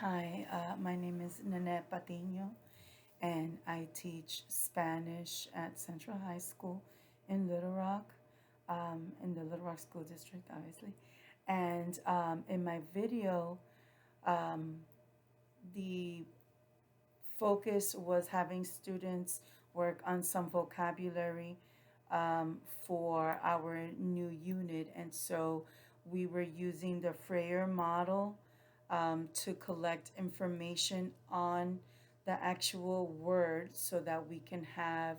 Hi, my name is Nanette Patino, and I teach Spanish at Central High School in Little Rock, in the Little Rock School District, obviously. And in my video, um, the focus was having students work on some vocabulary for our new unit. And so we were using the Freyer model to collect information on the actual word so that we can have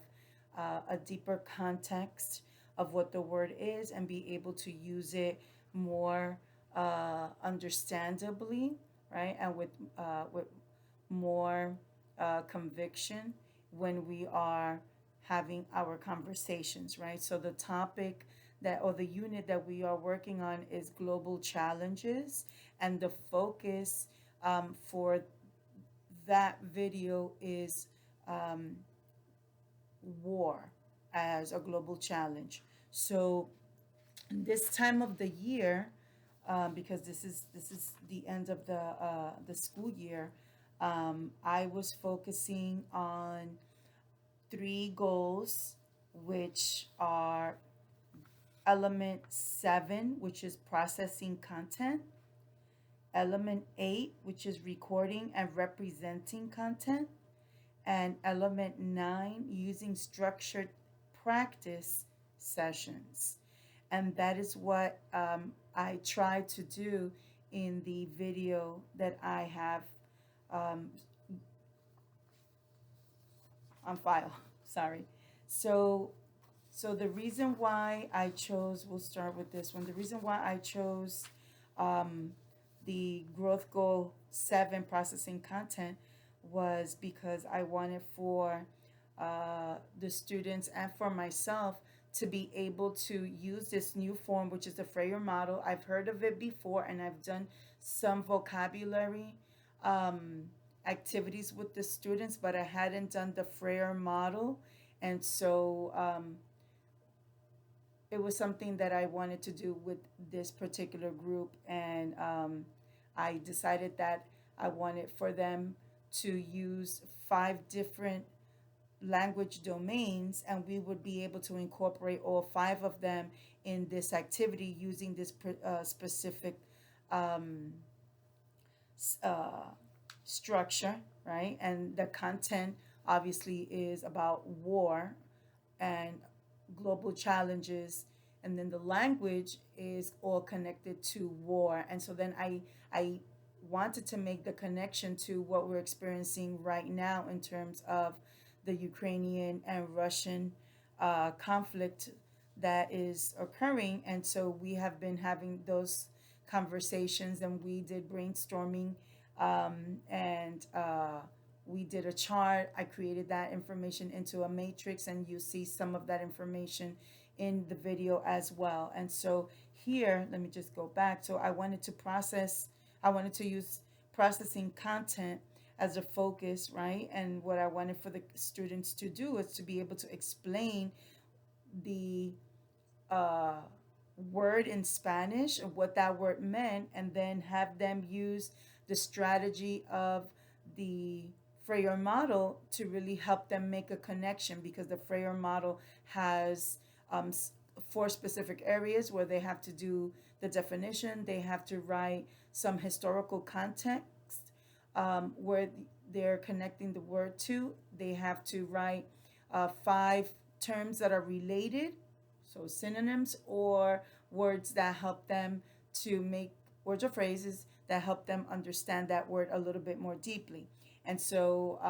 a deeper context of what the word is and be able to use it more understandably, right? And with more conviction when we are having our conversations, right? So the topic that or the unit that we are working on is global challenges, and the focus for that video is um, war as a global challenge. So this time of the year, because this is the end of the school year, I was focusing on three goals, which are element 7, which is processing content, element 8, which is recording and representing content, and element 9, using structured practice sessions. And that is what I try to do in the video that I have um, on file. Sorry. So, so the reason why I chose, we'll start with this one. The reason why I chose um, the growth goal 7, processing content, was because I wanted for the students and for myself to be able to use this new form, which is the Freyer model. I've heard of it before, and I've done some vocabulary um, activities with the students, but I hadn't done the Freyer model. And so it was something that I wanted to do with this particular group. And I decided that I wanted for them to use 5 different language domains, and we would be able to incorporate all 5 of them in this activity using this specific um, uh, structure, right? And the content obviously is about war and global challenges, and then the language is all connected to war. And so then I wanted to make the connection to what we're experiencing right now in terms of the Ukrainian and Russian conflict that is occurring. And so we have been having those conversations, and we did brainstorming, and we did a chart. I created that information into a matrix, and you see some of that information in the video as well. And so here, let me just go back. So I wanted to use processing content as a focus, right? And what I wanted for the students to do is to be able to explain the uh, word in Spanish and what that word meant, and then have them use the strategy of the Freyer model to really help them make a connection, because the Freyer model has 4 specific areas where they have to do the definition, they have to write some historical context where they're connecting the word to, they have to write 5 terms that are related, so synonyms or words that help them to make words or phrases that help them understand that word a little bit more deeply. And so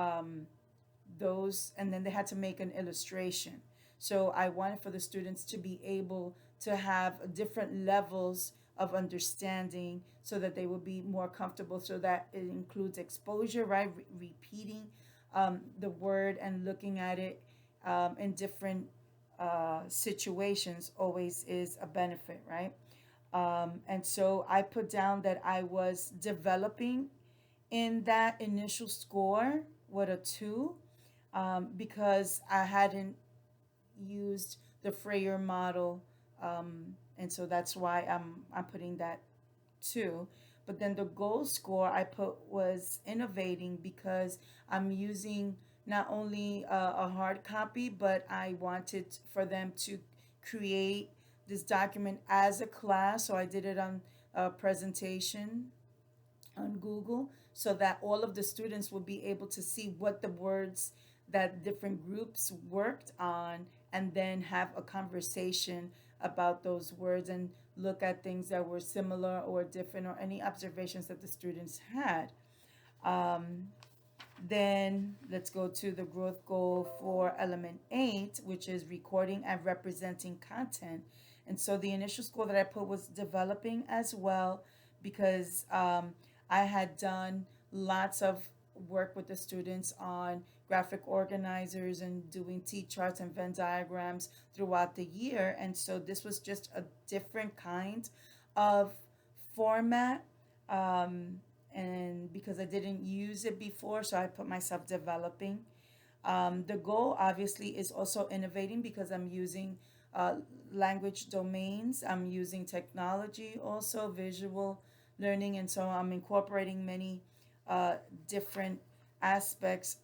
those, and then they had to make an illustration. So I wanted for the students to be able to have different levels of understanding so that they would be more comfortable, so that it includes exposure, right? Repeating the word and looking at it in different situations always is a benefit, right? And so I put down that I was developing in that initial score with a 2, because I hadn't used the Freyer model, and so that's why I'm putting that 2. But then the goal score I put was innovating because I'm using not only a hard copy, but I wanted for them to create this document as a class. So I did it on a presentation on Google so that all of the students will be able to see what the words that different groups worked on and then have a conversation about those words and look at things that were similar or different or any observations that the students had. Um, then let's go to the growth goal for element 8, which is recording and representing content. And so the initial score that I put was developing as well because I had done lots of work with the students on graphic organizers and doing T charts and Venn diagrams throughout the year. And so this was just a different kind of format. Um, and because I didn't use it before, so I put myself developing. The goal obviously is also innovating because I'm using uh, language domains, I'm using technology, also visual learning, and so I'm incorporating many uh, different aspects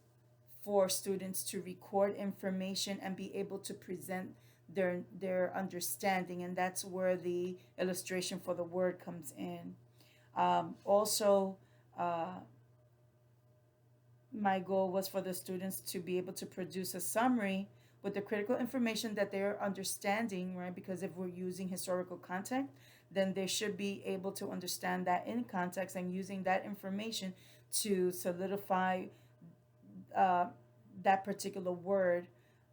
for students to record information and be able to present their understanding, and that's where the illustration for the word comes in. Also, uh, my goal was for the students to be able to produce a summary with the critical information that they're understanding, right? Because if we're using historical context, then they should be able to understand that in context and using that information to solidify uh, that particular word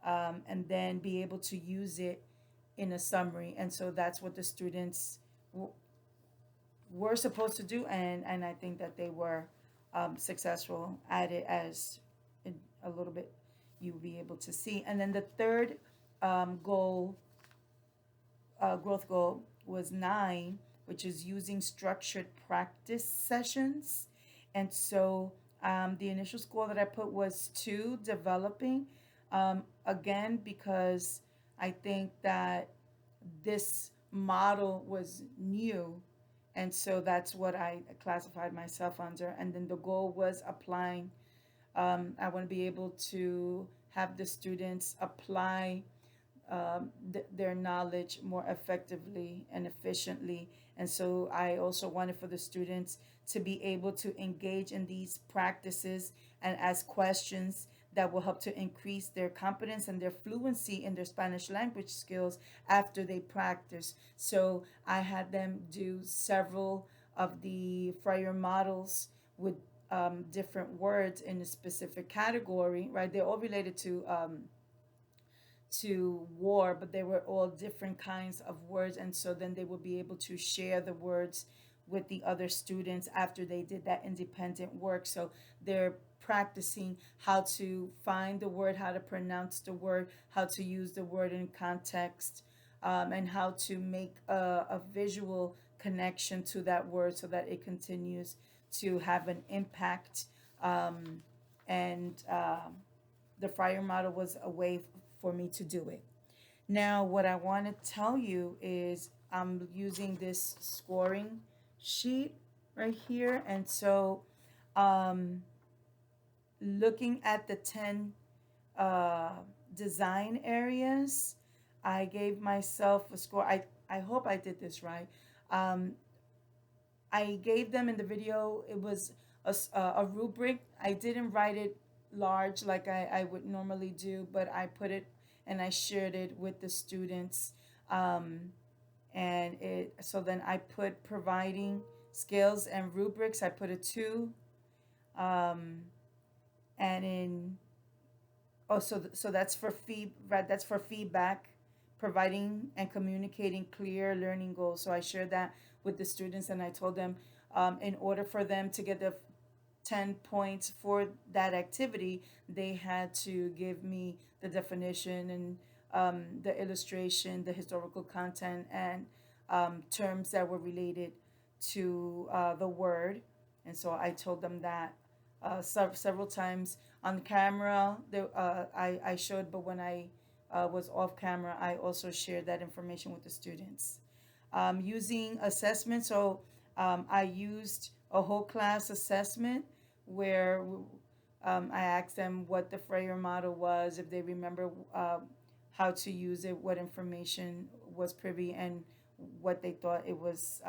and then be able to use it in a summary. And so that's what the students were supposed to do, and I think that they were successful at it, as in a little bit you'll be able to see. And then the third goal, growth goal, was 9, which is using structured practice sessions. And so the initial score that I put was 2, developing. Again, because I think that this model was new, and so that's what I classified myself under. And then the goal was applying. I want to be able to have the students apply their knowledge more effectively and efficiently. And so I also wanted for the students to be able to engage in these practices and ask questions that will help to increase their competence and their fluency in their Spanish language skills after they practice. So I had them do several of the Freyer models with different words in a specific category, right? They're all related to war, but they were all different kinds of words. And so then they would be able to share the words with the other students after they did that independent work. So they're practicing how to find the word, how to pronounce the word, how to use the word in context, and how to make a visual connection to that word so that it continues to have an impact. And the Friar model was a way for me to do it. Now, what I want to tell you is I'm using this scoring sheet right here. And so, looking at the 10 uh, design areas, I gave myself a score. I hope I did this right. Um, I gave them in the video, it was a rubric. I didn't write it large like I would normally do, but I put it and I shared it with the students. Um, and it, so then I put providing skills and rubrics, I put a 2. Um, and in, oh, so that's for right, that's for feedback, providing and communicating clear learning goals. So I shared that with the students and I told them in order for them to get the 10 points for that activity, they had to give me the definition and the illustration, the historical content, and terms that were related to the word. And so I told them that several times on camera. I showed, but when I was off camera, I also shared that information with the students. Using assessment, so I used a whole class assessment where I asked them what the Freyer model was, if they remember how to use it, what information was privy, and what they thought it was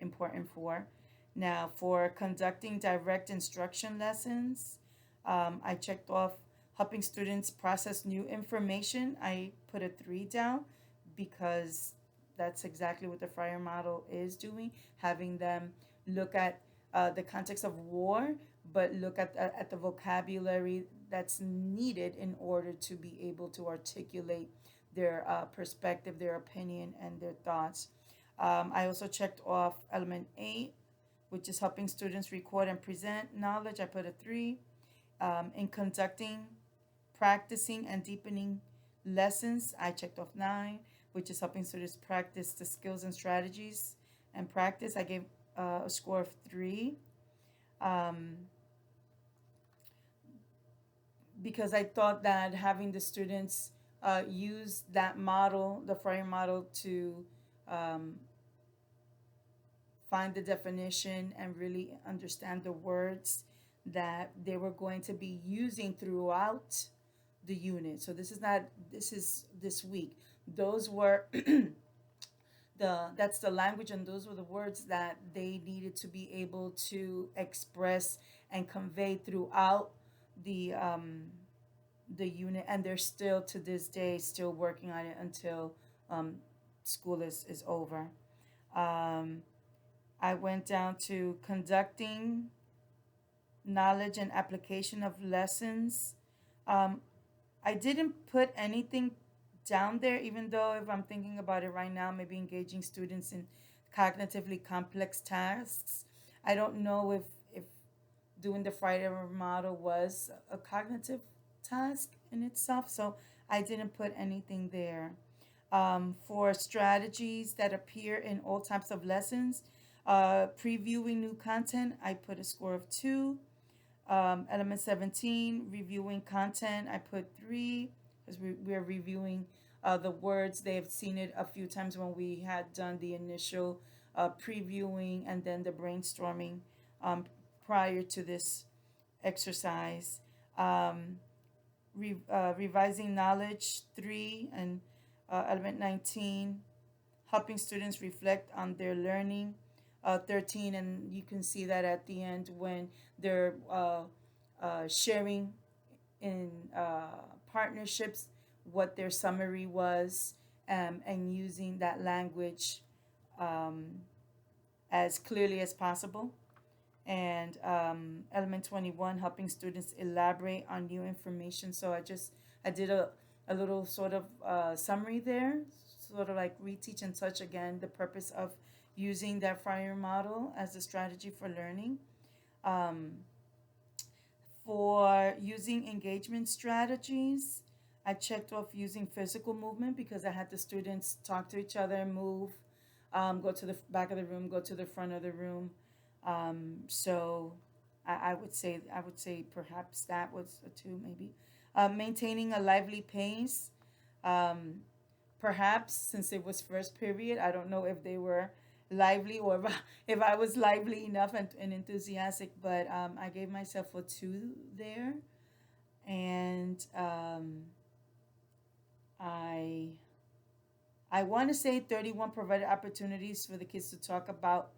important for. Now, for conducting direct instruction lessons, I checked off helping students process new information. I put a 3 down because that's exactly what the Freyer model is doing, having them look at the context of war, but look at the vocabulary that's needed in order to be able to articulate their perspective, their opinion, and their thoughts. I also checked off element 8, which is helping students record and present knowledge. I put a 3. In conducting, practicing, and deepening lessons, I checked off 9, which is helping students practice the skills and strategies and practice. I gave a score of 3. Um, because I thought that having the students use that model, the Freyer model, to um, find the definition and really understand the words that they were going to be using throughout the unit. So this is not, this is this week. Those were that's the language, and those were the words that they needed to be able to express and convey throughout the um, the unit, and they're still to this day still working on it until um, school is over. Um, I went down to conducting knowledge and application of lessons. Um, I didn't put anything down there, even though if I'm thinking about it right now, maybe engaging students in cognitively complex tasks. I don't know if doing the Friday model was a cognitive task in itself, so I didn't put anything there. For strategies that appear in all types of lessons, previewing new content, I put a score of 2. Element 17, reviewing content, I put 3 because we're reviewing the words. They have seen it a few times when we had done the initial previewing and then the brainstorming um, prior to this exercise. Um, revising knowledge, 3, and element 19, helping students reflect on their learning, 13, and you can see that at the end when they're sharing in partnerships what their summary was, and using that language um, as clearly as possible. And element 21, helping students elaborate on new information. So I did a little sort of summary there, sort of like reteach and touch again the purpose of using that Freyer model as a strategy for learning. Um, for using engagement strategies, I checked off using physical movement because I had the students talk to each other, move, go to the back of the room, go to the front of the room. So I would say perhaps that was a 2 maybe. Maintaining a lively pace. Um, Perhaps since it was first period, I don't know if they were lively or if I was lively enough and enthusiastic, but I gave myself a 2 there. And I I want to say 31 provided opportunities for the kids to talk about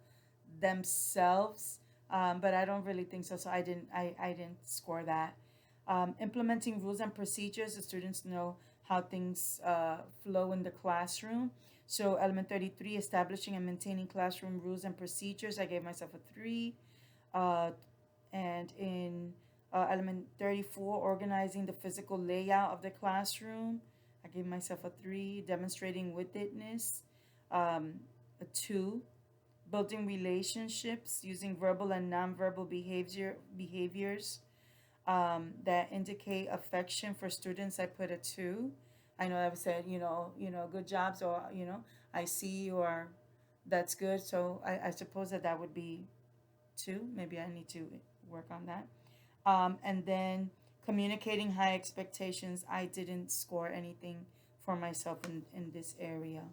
themselves, but I don't really think so. So I didn't score that. Implementing rules and procedures, the students know how things flow in the classroom. So element 33, establishing and maintaining classroom rules and procedures, I gave myself a 3. Uh, and in element 34, organizing the physical layout of the classroom, I gave myself a 3. Demonstrating witness, a 2. Building relationships using verbal and nonverbal behaviors that indicate affection for students, I put a 2. I know I've said, good jobs, or, I see, or that's good. So I suppose that would be 2. Maybe I need to work on that. And then communicating high expectations, I didn't score anything for myself in this area.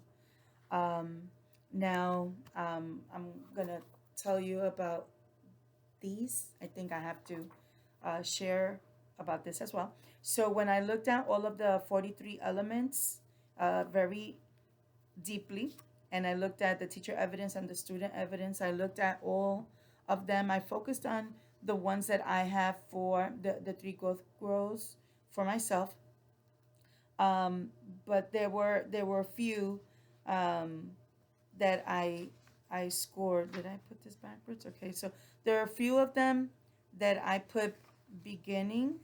Um, Now, I'm gonna tell you about these. I think I have to share about this as well. So when I looked at all of the 43 elements very deeply, and I looked at the teacher evidence and the student evidence, I looked at all of them. I focused on the ones that I have for the three growth grows for myself. Um, but there were a few um, that I scored. Did I put this backwards? Okay, so there are a few of them that I put beginning,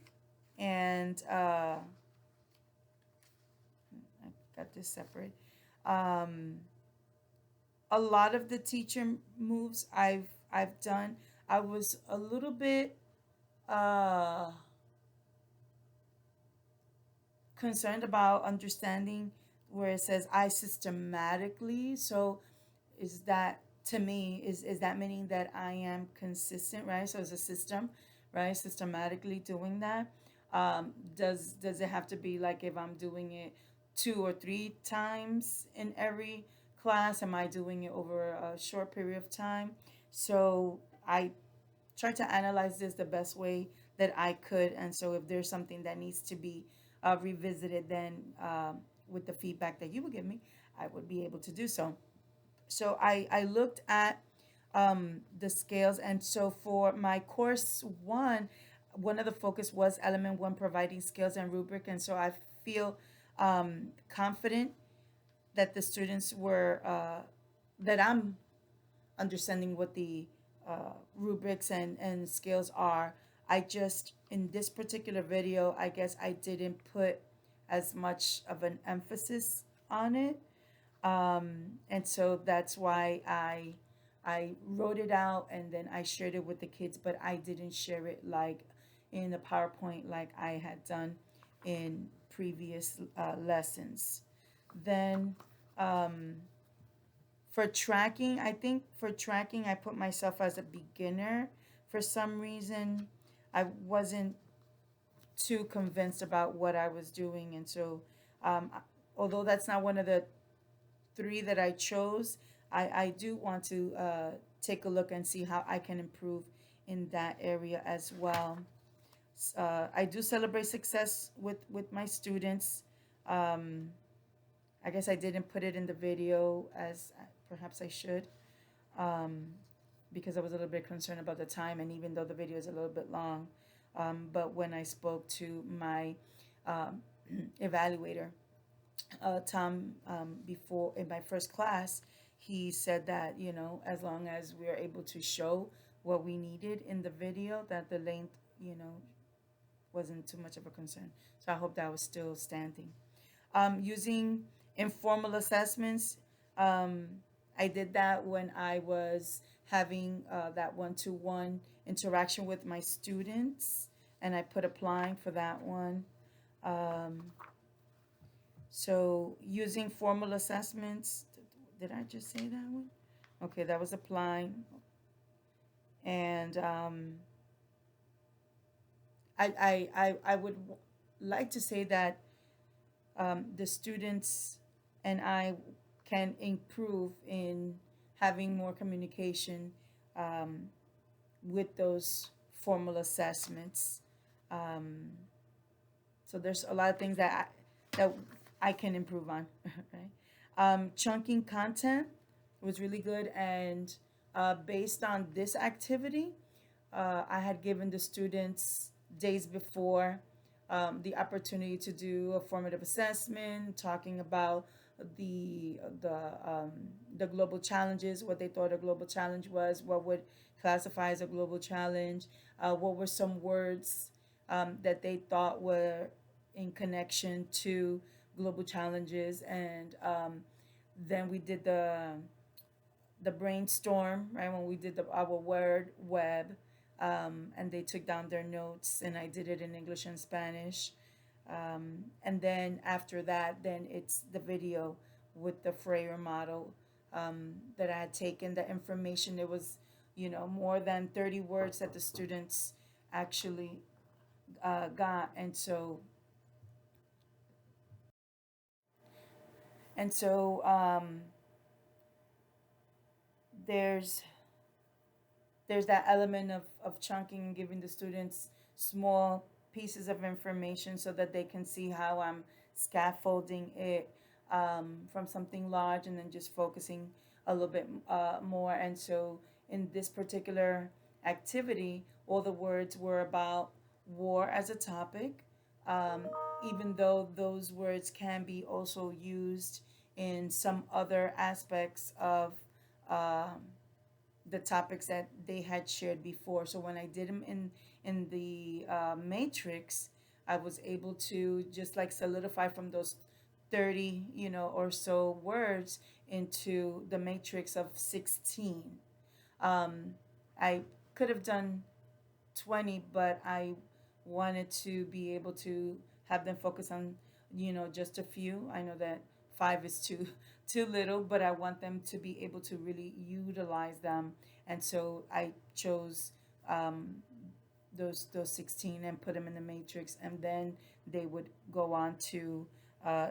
and I got this separate. Um, a lot of the teacher moves I've done, I was a little bit uh, concerned about understanding where it says I systematically. So is that, to me, is that meaning that I am consistent, right? So it's a system, right? Systematically doing that. Does it have to be like if I'm doing it 2 or 3 times in every class? Am I doing it over a short period of time? So I try to analyze this the best way that I could. And so if there's something that needs to be revisited, then with the feedback that you would give me, I would be able to do so. So I looked at the scales. And so for my course one of the focus was element one, providing scales and rubric. And so I feel confident that the students were, that I'm understanding what the rubrics and scales are. I just, in this particular video, I guess I didn't put as much of an emphasis on it. And so that's why I wrote it out and then I shared it with the kids, but I didn't share it like in the PowerPoint like I had done in previous lessons. Then um, for tracking, I think for tracking, I put myself as a beginner. For some reason, I wasn't too convinced about what I was doing. And so, um, although that's not one of the three that I chose, I do want to take a look and see how I can improve in that area as well. I do celebrate success with my students. Um, I guess I didn't put it in the video as perhaps I should, um, because I was a little bit concerned about the time, and even though the video is a little bit long, but when I spoke to my um, evaluator, Tom, before in my first class, he said that, as long as we are able to show what we needed in the video, that the length, wasn't too much of a concern. So I hope that was still standing. Using informal assessments, um, I did that when I was having that one-to-one interaction with my students, and I put applying for that one. Um, so using formal assessments, did I just say that one? Okay, that was applying. And I would like to say that the students and I can improve in having more communication um, with those formal assessments. Um, so there's a lot of things that I can improve on, right? Chunking content was really good, and based on this activity, I had given the students days before the opportunity to do a formative assessment, talking about the the um, the global challenges, what they thought a global challenge was, what would classify as a global challenge, what were some words that they thought were in connection to global challenges, and then we did the brainstorm, right, when we did our word web, and they took down their notes, and I did it in English and Spanish. And then after that, then it's the video with the Freire model that I had taken. The information, it was, more than 30 words that the students actually got. And so there's there's that element of chunking and giving the students small pieces of information so that they can see how I'm scaffolding it from something large and then just focusing a little bit more. And so in this particular activity, all the words were about war as a topic, um, even though those words can be also used in some other aspects of um, the topics that they had shared before. So when I did them in the matrix, I was able to just like solidify from those 30, or so words into the matrix of 16. Um, I could have done 20, but I wanted to be able to have them focus on, just a few. I know that five is too too little, but I want them to be able to really utilize them. And so I chose um, those 16 and put them in the matrix, and then they would go on to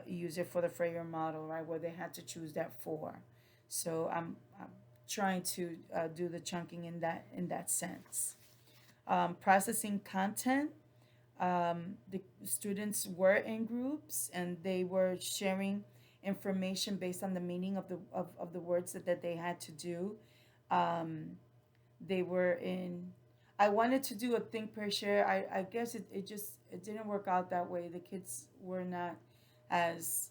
use it for the Freyer model, right, where they had to choose that four. So I'm trying to do the chunking in that sense. Processing content. The students were in groups and they were sharing information based on the meaning of the words that they had to do. Um, they were in, I wanted to do a think per share. I guess it didn't work out that way. The kids were not as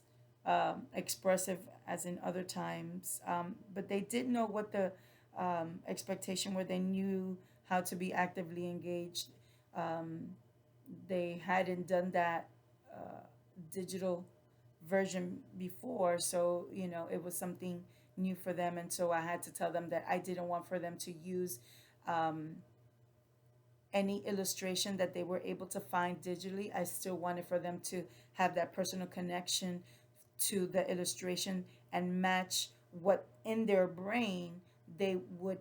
expressive as in other times, but they did know what the expectation were. They knew how to be actively engaged. um, they hadn't done that digital version before, so it was something new for them. And so I had to tell them that I didn't want for them to use um, any illustration that they were able to find digitally. I still wanted for them to have that personal connection to the illustration and match what in their brain they would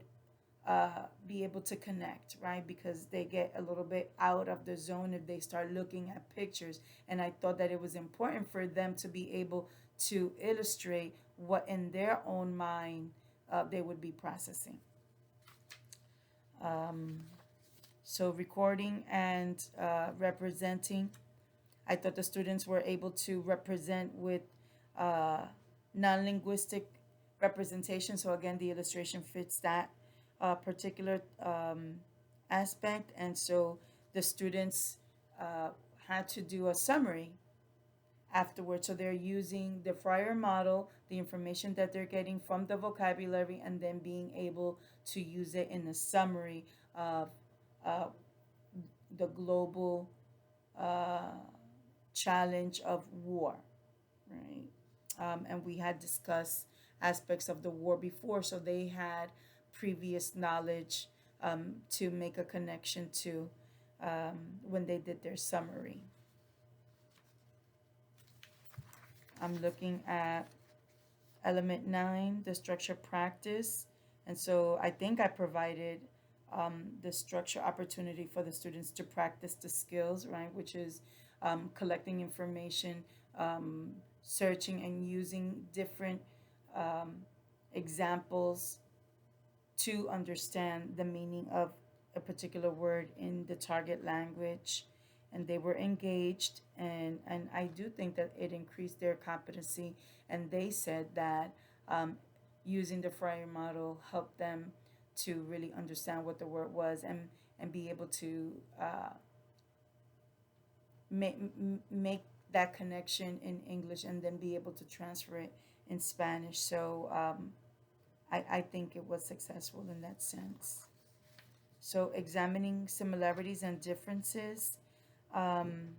be able to connect, right? Because they get a little bit out of the zone if they start looking at pictures. And I thought that it was important for them to be able to illustrate what in their own mind they would be processing. Um, so, recording and representing. I thought the students were able to represent with uh, non linguistic representation. So, again, the illustration fits that particular aspect. And so the students uh, had to do a summary afterwards. So they're using the Fryer model, the information that they're getting from the vocabulary, and then being able to use it in a summary of uh, the global uh, challenge of war, right? And we had discussed aspects of the war before, so they had previous knowledge to make a connection to when they did their summary. I'm looking at element 9, the structure practice. And so I think I provided the structure opportunity for the students to practice the skills, right? Which is collecting information, searching and using different um, examples to understand the meaning of a particular word in the target language. And they were engaged, and I do think that it increased their competency. And they said that using the Fryer model helped them to really understand what the word was, and be able to make that connection in English and then be able to transfer it in Spanish. So I think it was successful in that sense. So examining similarities and differences. Um,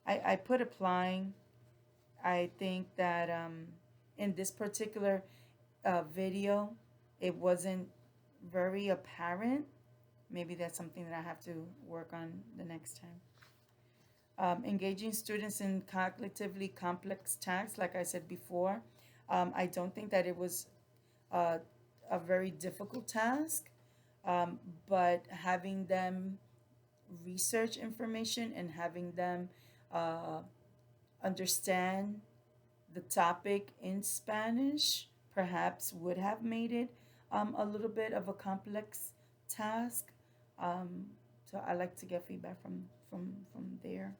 I put applying. I think that in this particular video, it wasn't very apparent. Maybe that's something that I have to work on the next time. Engaging students in cognitively complex tasks, like I said before. I don't think that it was uh, a very difficult task, but having them research information and having them uh, understand the topic in Spanish perhaps would have made it a little bit of a complex task. Um, so I like to get feedback from there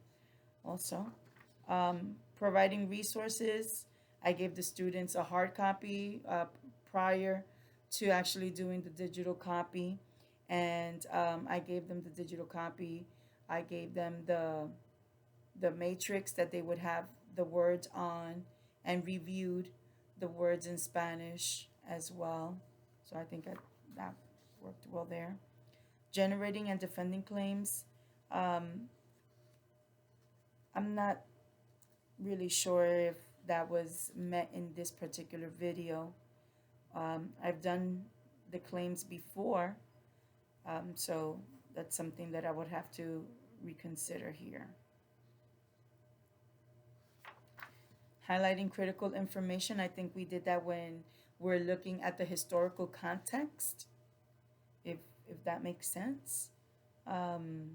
also. Providing resources. I gave the students a hard copy prior to actually doing the digital copy, and I gave them the digital copy. I gave them the matrix that they would have the words on, and reviewed the words in Spanish as well. So I think that worked well there. Generating and defending claims. Um, I'm not really sure if that was met in this particular video. I've done the claims before, so that's something that I would have to reconsider here. Highlighting critical information, I think we did that when we're looking at the historical context, if if that makes sense. Um,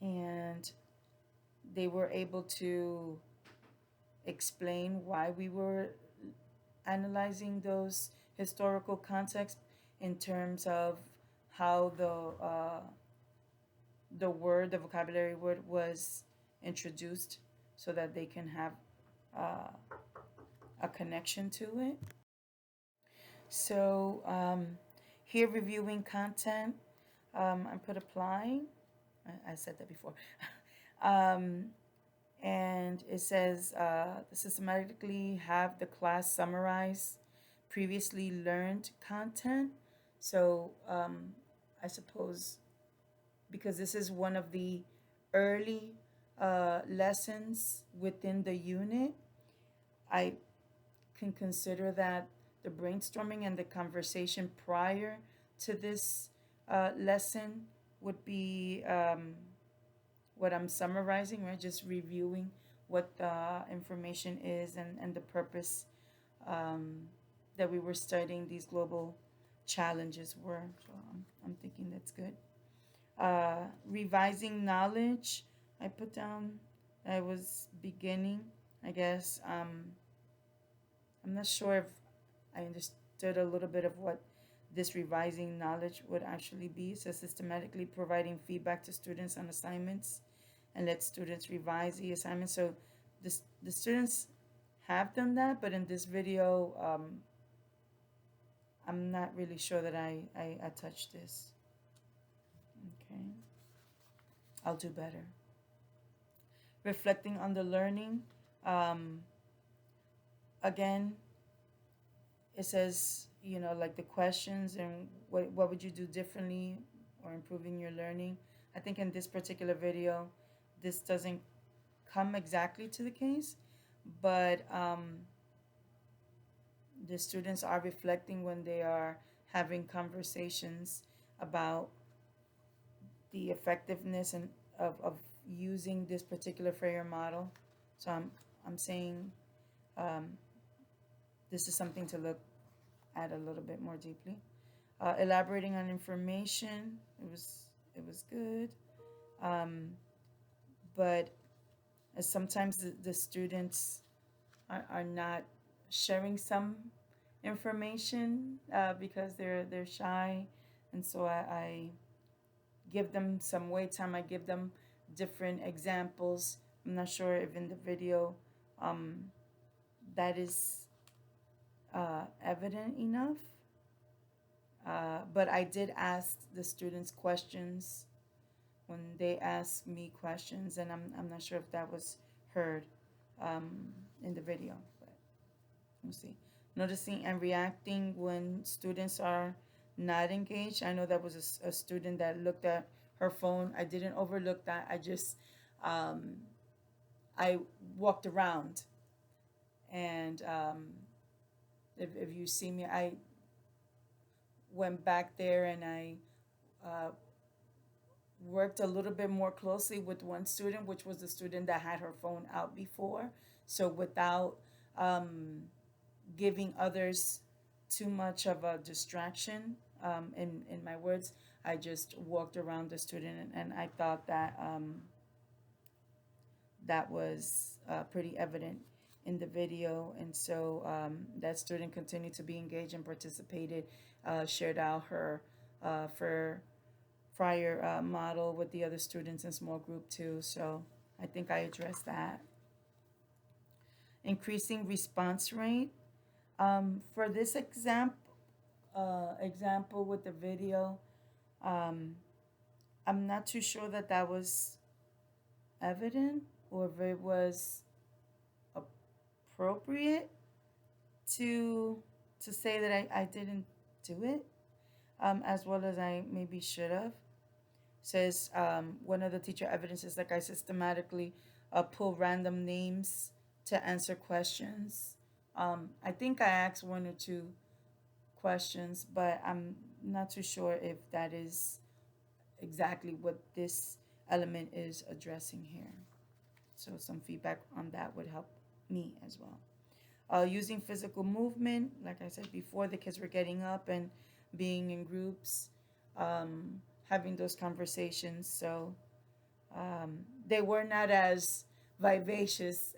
and they were able to explain why we were analyzing those historical contexts in terms of how the word, the vocabulary word, was introduced, so that they can have uh, a connection to it. So here, reviewing content, I put applying. I said that before. um, and it says systematically have the class summarize previously learned content. So I suppose, because this is one of the early lessons within the unit, I can consider that the brainstorming and the conversation prior to this lesson would be what I'm summarizing, right? Just reviewing what the information is, and the purpose that we were studying these global challenges were. So I'm thinking that's good. Revising knowledge, I put down, I was beginning, I guess. I'm not sure if I understood a little bit of what this revising knowledge would actually be. So systematically providing feedback to students on assignments, and let students revise the assignment. So the students have done that, but in this video, I'm not really sure that I touched this. Okay, I'll do better. Reflecting on the learning. Um, Again, it says, like the questions, and what would you do differently or improving your learning. I think in this particular video, this doesn't come exactly to the case, but the students are reflecting when they are having conversations about the effectiveness and of using this particular Freire model. So I'm saying um, this is something to look at a little bit more deeply. Elaborating on information, it was good, um, but sometimes the students are not sharing some information because they're shy, and so I give them some wait time. I give them different examples. I'm not sure if in the video um, that is evident enough. But I did ask the students questions when they asked me questions, and I'm not sure if that was heard um, in the video, but we'll see. Noticing and reacting when students are not engaged. I know that was a student that looked at her phone. I didn't overlook that. Um, I walked around, and if you see me, I went back there, and I uh, worked a little bit more closely with one student, which was the student that had her phone out before. So without giving others too much of a distraction, in my words, I just walked around the student, and I thought that that was pretty evident in the video. And so that student continued to be engaged and participated, shared out her for prior model with the other students in small group too. So I think I addressed that. Increasing response rate. For this example with the video, um, I'm not too sure that that was evident or if it was appropriate to say that I didn't do it as well as I maybe should have. Says one of the teacher evidences like I systematically pull random names to answer questions. I think I asked one or two questions, but I'm not too sure if that is exactly what this element is addressing here. So some feedback on that would help me as well. Using physical movement, like I said before, the kids were getting up and being in groups, having those conversations. So they were not as vivacious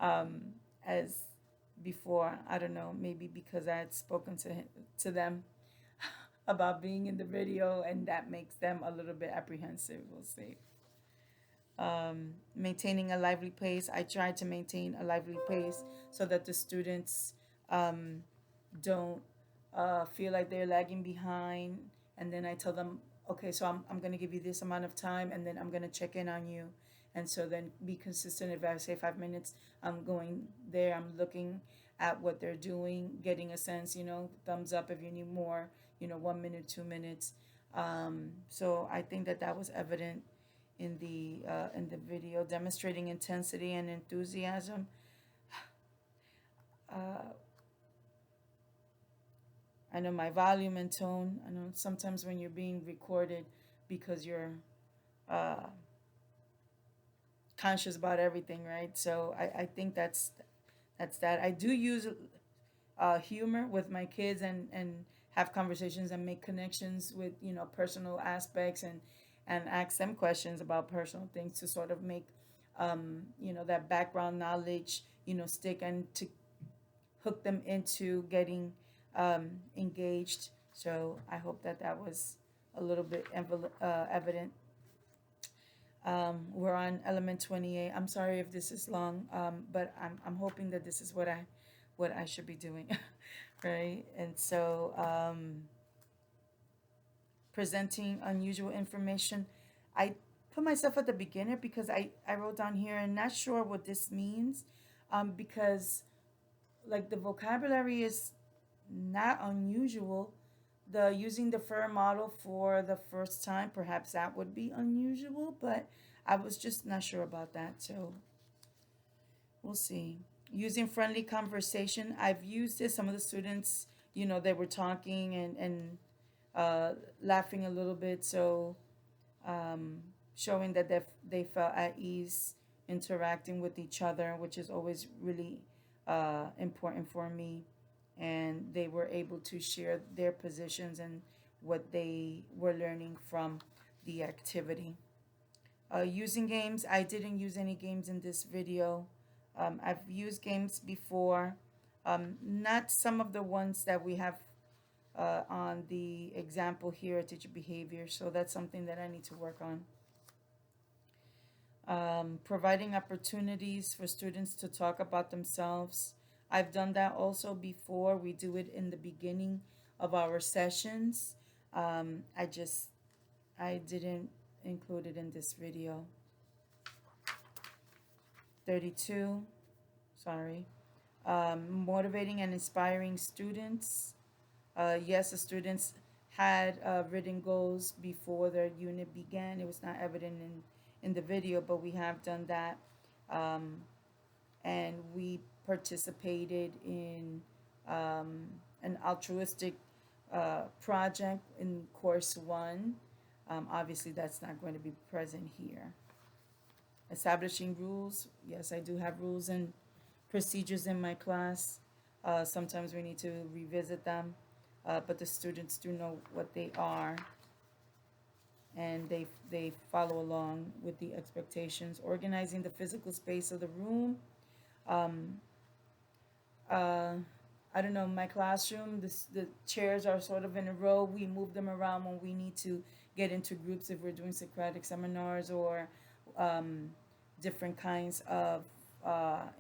um, as before. I don't know, maybe because I had spoken to them about being in the video, and that makes them a little bit apprehensive. We'll see. Maintaining a lively pace. I try to maintain a lively pace so that the students um, don't feel like they're lagging behind. And then I tell them, okay, so I'm going to give you this amount of time and then I'm going to check in on you. And so then be consistent. If I say 5 minutes, I'm going there, I'm looking at what they're doing, getting a sense, thumbs up if you need more, 1 minute, 2 minutes. So I think that that was evident in the video, demonstrating intensity and enthusiasm. Uh, I know my volume and tone. I know sometimes when you're being recorded because you're uh, conscious about everything, right? So I think that's that. I do use humor with my kids and have conversations and make connections with personal aspects and ask them questions about personal things to sort of make that background knowledge stick and to hook them into getting engaged. So I hope that that was a little bit evident. We're on element 28. I'm sorry if this is long, but I'm hoping that this is what I should be doing, right? And so presenting unusual information. I put myself at the beginner because I wrote down here and not sure what this means, because like the vocabulary is not unusual. The using the fur model for the first time, perhaps that would be unusual, but I was just not sure about that. So we'll see. Using friendly conversation. I've used this. Some of the students, they were talking and laughing a little bit. So um, showing that they felt at ease interacting with each other, which is always really important for me. And they were able to share their positions and what they were learning from the activity. Using games, I didn't use any games in this video. I've used games before, not some of the ones that we have on the example here, teacher behavior. So that's something that I need to work on. Providing opportunities for students to talk about themselves. I've done that also before. We do it in the beginning of our sessions. I didn't include it in this video. 32, sorry. Motivating and inspiring students. Yes, the students had written goals before their unit began. It was not evident in the video, but we have done that. And we participated in an altruistic project in course 1. Obviously, that's not going to be present here. Establishing rules. Yes, I do have rules and procedures in my class. Sometimes we need to revisit them, but the students do know what they are, and they follow along with the expectations. Organizing the physical space of the room. Um, uh, I don't know, my classroom, the chairs are sort of in a row. We move them around when we need to get into groups if we're doing Socratic seminars or um, different kinds of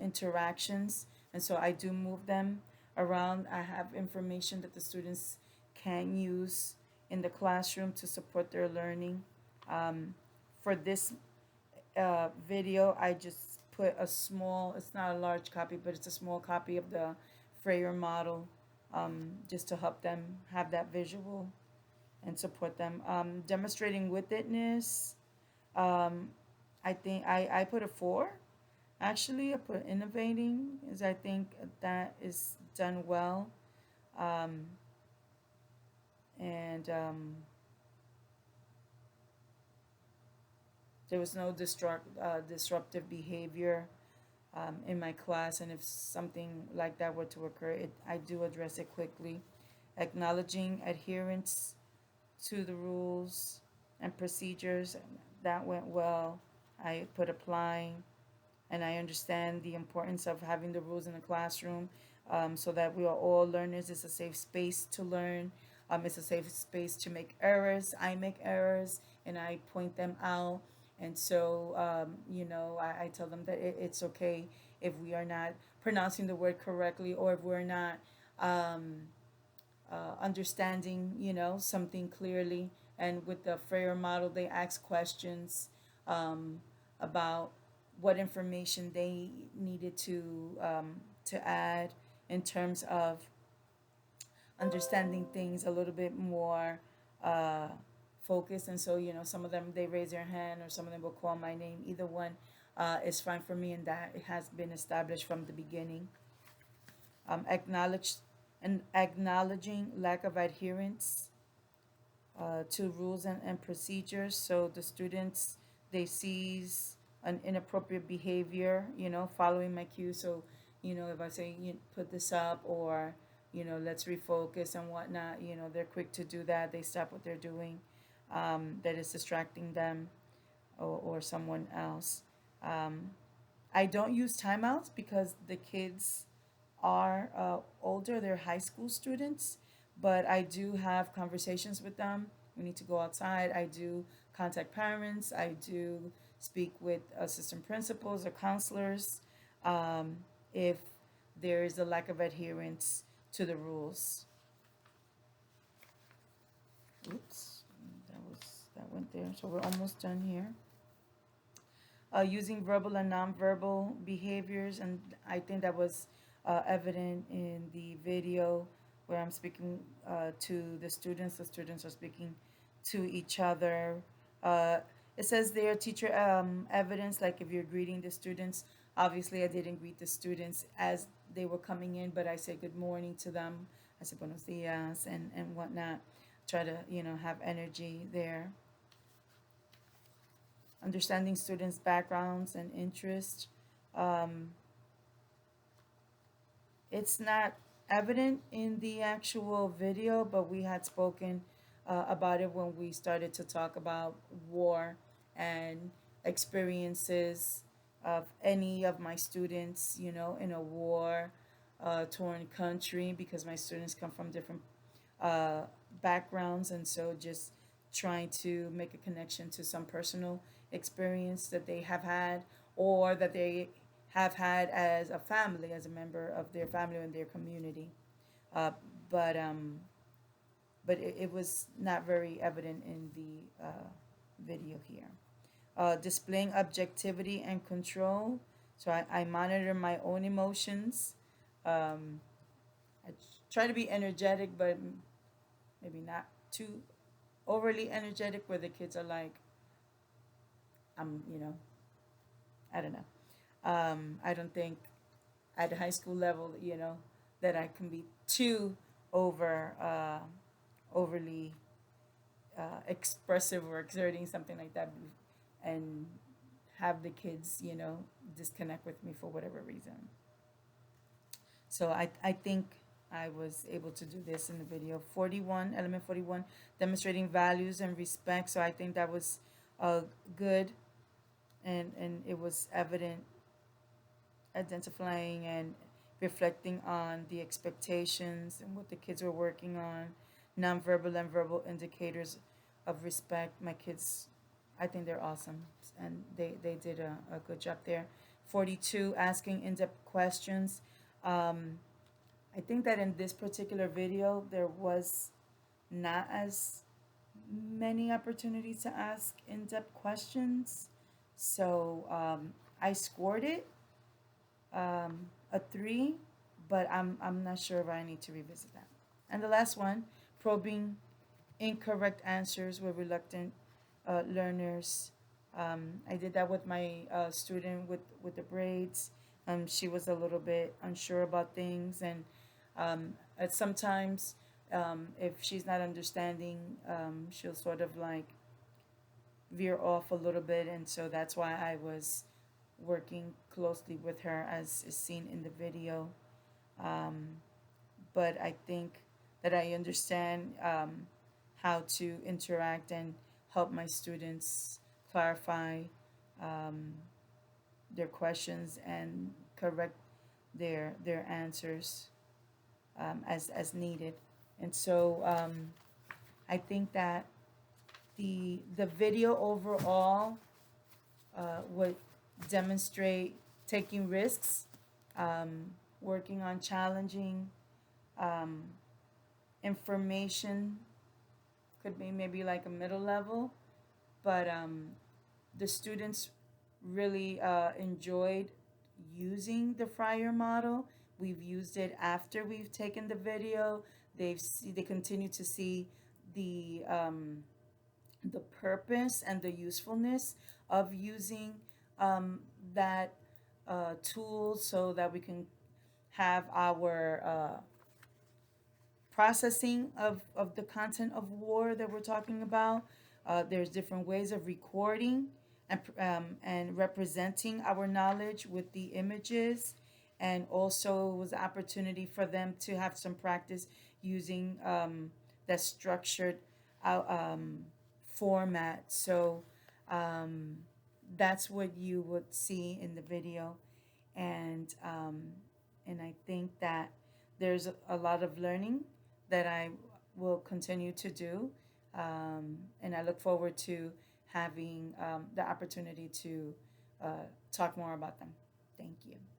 interactions. And so I do move them around. I have information that the students can use in the classroom to support their learning. Um, for this video, I just put a small, it's not a large copy, but it's a small copy of the Freyer model, just to help them have that visual and support them. Demonstrating with itness, um, I think I put a 4. Actually, I put innovating, is I think that is done well. Um, and there was no disruptive behavior in my class, and if something like that were to occur, I do address it quickly. Acknowledging adherence to the rules and procedures, that went well. I put applying, and I understand the importance of having the rules in the classroom, so that we are all learners. It's a safe space to learn. It's a safe space to make errors. I make errors and I point them out. And so, I tell them that it's okay if we are not pronouncing the word correctly, or if we're not um, understanding, something clearly. And with the Freyer model, they ask questions um, about what information they needed to add in terms of understanding things a little bit more uh, focused. And so, some of them, they raise their hand, or some of them will call my name. Either one is fine for me, and that it has been established from the beginning. Acknowledge and acknowledging lack of adherence to rules and procedures. So the students, they sees an inappropriate behavior, following my cue. So, if I say, put this up, or, let's refocus and whatnot, they're quick to do that. They stop what they're doing, that is distracting them, or someone else. Um, I don't use timeouts because the kids are older, they're high school students, but I do have conversations with them. We need to go outside. I do contact parents. I do speak with assistant principals or counselors um, if there is a lack of adherence to the rules. Oops, that went there. So we're almost done here. Using verbal and nonverbal behaviors, and I think that was evident in the video where I'm speaking to the students. The students are speaking to each other. Uh, it says there, teacher evidence, like if you're greeting the students. Obviously, I didn't greet the students as they were coming in, but I said good morning to them. I said buenos dias and whatnot. Try to, have energy there. Understanding students' backgrounds and interests. Um, it's not evident in the actual video, but we had spoken about it when we started to talk about war and experiences of any of my students, in a war torn country, because my students come from different uh, backgrounds, and so just trying to make a connection to some personal experience that they have had, or that they have had as a family, as a member of their family and their community. Uh, but it was not very evident in the video here. Displaying objectivity and control. So I monitor my own emotions. Um, I try to be energetic, but maybe not too overly energetic, where the kids are like, I'm, I don't know. I don't think at the high school level, that I can be too overly expressive or exerting something like that, and have the kids, disconnect with me for whatever reason. So I think I was able to do this in the video. 41, element 41, demonstrating values and respect. So I think that was good, and it was evident identifying and reflecting on the expectations and what the kids were working on, nonverbal and verbal indicators of respect. My kids, I think they're awesome, and they did a good job there. 42, asking in-depth questions. Um, I think that in this particular video, there was not as many opportunities to ask in-depth questions. So I scored it a 3, but I'm not sure if I need to revisit that. And the last one, probing incorrect answers with reluctant learners. I did that with my student with the braids. She was a little bit unsure about things, and sometimes if she's not understanding, she'll sort of like veer off a little bit, and so that's why I was working closely with her, as is seen in the video. Um, but I think that I understand how to interact and help my students clarify um, their questions and correct their answers as needed. And so I think that the video overall would demonstrate taking risks, um, working on challenging um, information, could be maybe like a middle level, but the students really enjoyed using the Fryer model. We've used it after we've taken the video. They continue to see the purpose and the usefulness of using um, that tool so that we can have our processing of the content of war that we're talking about. There's different ways of recording and representing our knowledge with the images. And also it was an opportunity for them to have some practice using that structured format. So um, that's what you would see in the video. And and I think that there's a lot of learning that I will continue to do, and I look forward to having the opportunity to talk more about them. Thank you.